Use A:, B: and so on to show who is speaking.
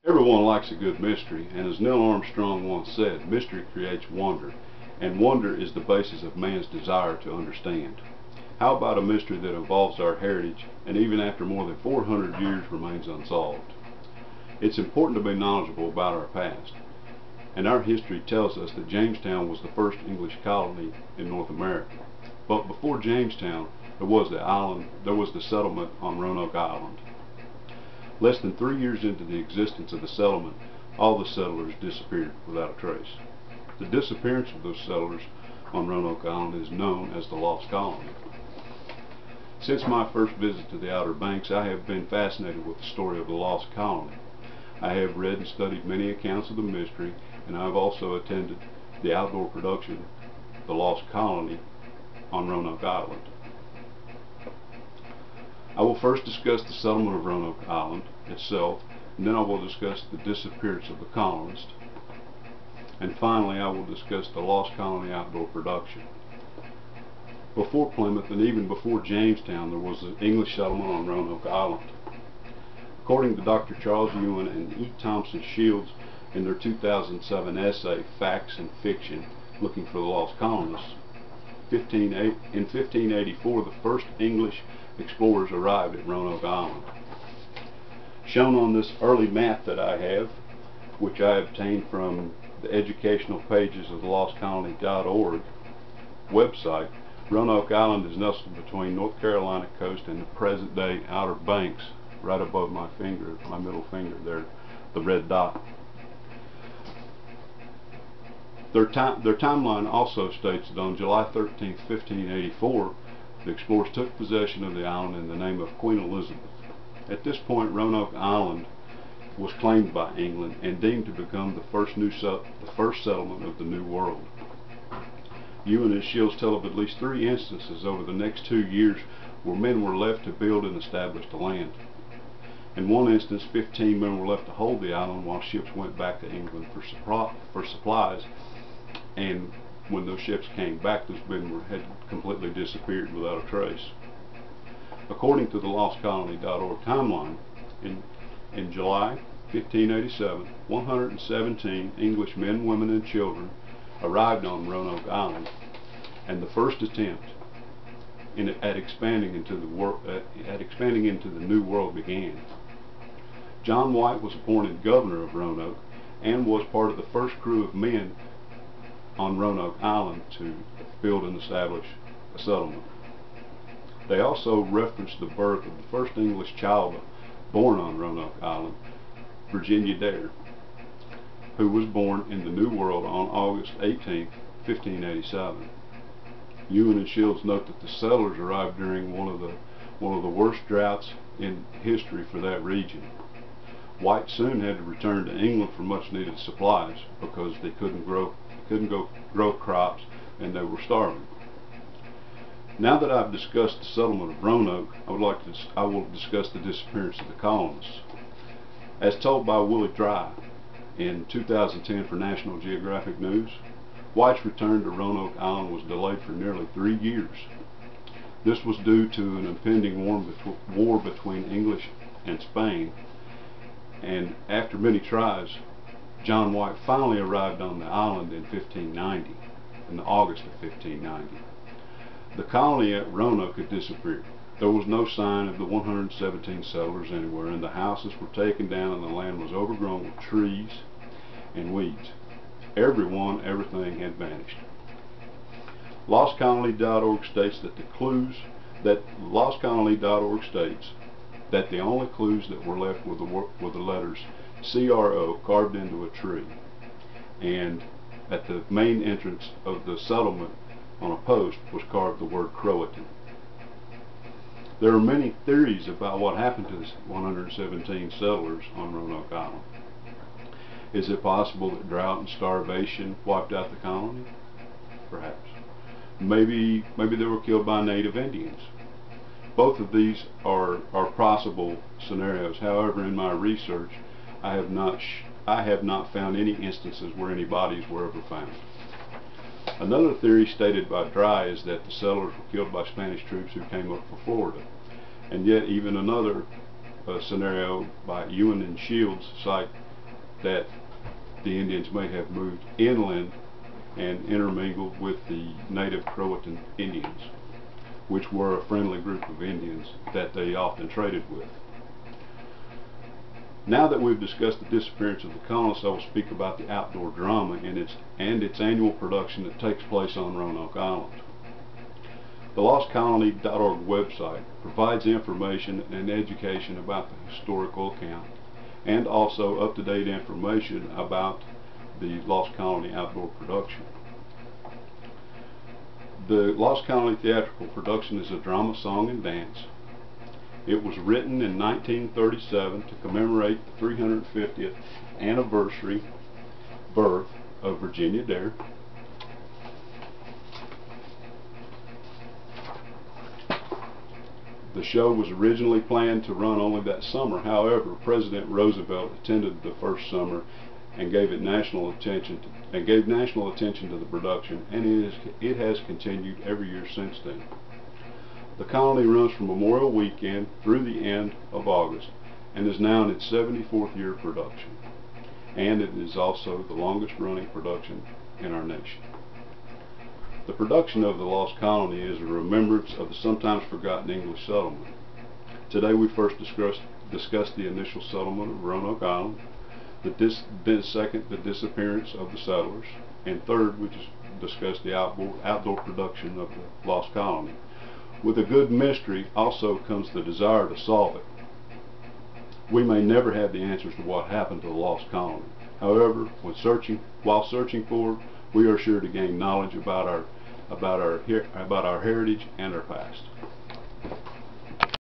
A: Everyone likes a good mystery, and as Neil Armstrong once said, mystery creates wonder, and wonder is the basis of man's desire to understand. How about a mystery that involves our heritage and even after more than 400 years remains unsolved? It's important to be knowledgeable about our past, and our history tells us that Jamestown was the first English colony in North America. But before Jamestown, there was the settlement on Roanoke Island. Less than 3 years into the existence of the settlement, all the settlers disappeared without a trace. The disappearance of those settlers on Roanoke Island is known as the Lost Colony. Since my first visit to the Outer Banks, I have been fascinated with the story of the Lost Colony. I have read and studied many accounts of the mystery, and I have also attended the outdoor production, The Lost Colony, on Roanoke Island. I will first discuss the settlement of Roanoke Island itself, and then I will discuss the disappearance of the colonists, and finally I will discuss the Lost Colony outdoor production. Before Plymouth and even before Jamestown, there was an English settlement on Roanoke Island. According to Dr. Charles Ewan and E. Thompson Shields in their 2007 essay, Facts and Fiction, Looking for the Lost Colonists, in 1584 the first English explorers arrived at Roanoke Island. Shown on this early map that I have, which I obtained from the educational pages of the lostcolony.org website, Roanoke Island is nestled between North Carolina coast and the present-day Outer Banks, right above my finger, my middle finger there, the red dot. Their timeline also states that on July 13, 1584, the explorers took possession of the island in the name of Queen Elizabeth. At this point, Roanoke Island was claimed by England and deemed to become the first settlement of the New World. Ewan and Shields tell of at least 3 instances over the next 2 years where men were left to build and establish the land. In one instance, 15 men were left to hold the island while ships went back to England for supplies, and when those ships came back, those men had completely disappeared without a trace. According to the lostcolony.org timeline, in July 1587, 117 English men, women, and children arrived on Roanoke Island, and the first attempt at expanding into the New World began. John White was appointed governor of Roanoke and was part of the first crew of men on Roanoke Island to build and establish a settlement. They also referenced the birth of the first English child born on Roanoke Island, Virginia Dare, who was born in the New World on August 18, 1587. Ewan and Shields note that the settlers arrived during one of the worst droughts in history for that region. White soon had to return to England for much needed supplies because they couldn't go grow crops and they were starving. Now that I've discussed the settlement of Roanoke, I will discuss the disappearance of the colonists. As told by Willie Dry in 2010 for National Geographic News, White's return to Roanoke Island was delayed for nearly 3 years. This was due to an impending war between English and Spain, and after many tries, John White finally arrived on the island in 1590, in August of 1590. The colony at Roanoke had disappeared. There was no sign of the 117 settlers anywhere, and the houses were taken down and the land was overgrown with trees and weeds. Everything had vanished. LostColony.org states that the only clues that were left were the letters CRO carved into a tree, and at the main entrance of the settlement on a post was carved the word Croatan. There are many theories about what happened to the 117 settlers on Roanoke Island. Is it possible that drought and starvation wiped out the colony? Perhaps. Maybe they were killed by native Indians. Both of these are possible scenarios. However, in my research, I have not found any instances where any bodies were ever found. Another theory stated by Dry is that the settlers were killed by Spanish troops who came up from Florida. And yet even another scenario by Ewan and Shields cite that the Indians may have moved inland and intermingled with the native Croatan Indians, which were a friendly group of Indians that they often traded with. Now that we've discussed the disappearance of the colonists, I will speak about the outdoor drama and its annual production that takes place on Roanoke Island. The lostcolony.org website provides information and education about the historical account, and also up-to-date information about the Lost Colony outdoor production. The Lost Colony theatrical production is a drama, song, and dance. It was written in 1937 to commemorate the 350th anniversary birth of Virginia Dare. The show was originally planned to run only that summer. However, President Roosevelt attended the first summer and gave national attention to the production, and it has continued every year since then. The colony runs from Memorial Weekend through the end of August and is now in its 74th year of production, and it is also the longest running production in our nation. The production of the Lost Colony is a remembrance of the sometimes forgotten English settlement. Today we first discussed the initial settlement of Roanoke Island, second, the disappearance of the settlers, and third, we just discussed the outdoor production of the Lost Colony. With a good mystery also comes the desire to solve it. We may never have the answers to what happened to the Lost Colony. However, while searching for it, we are sure to gain knowledge about our heritage and our past.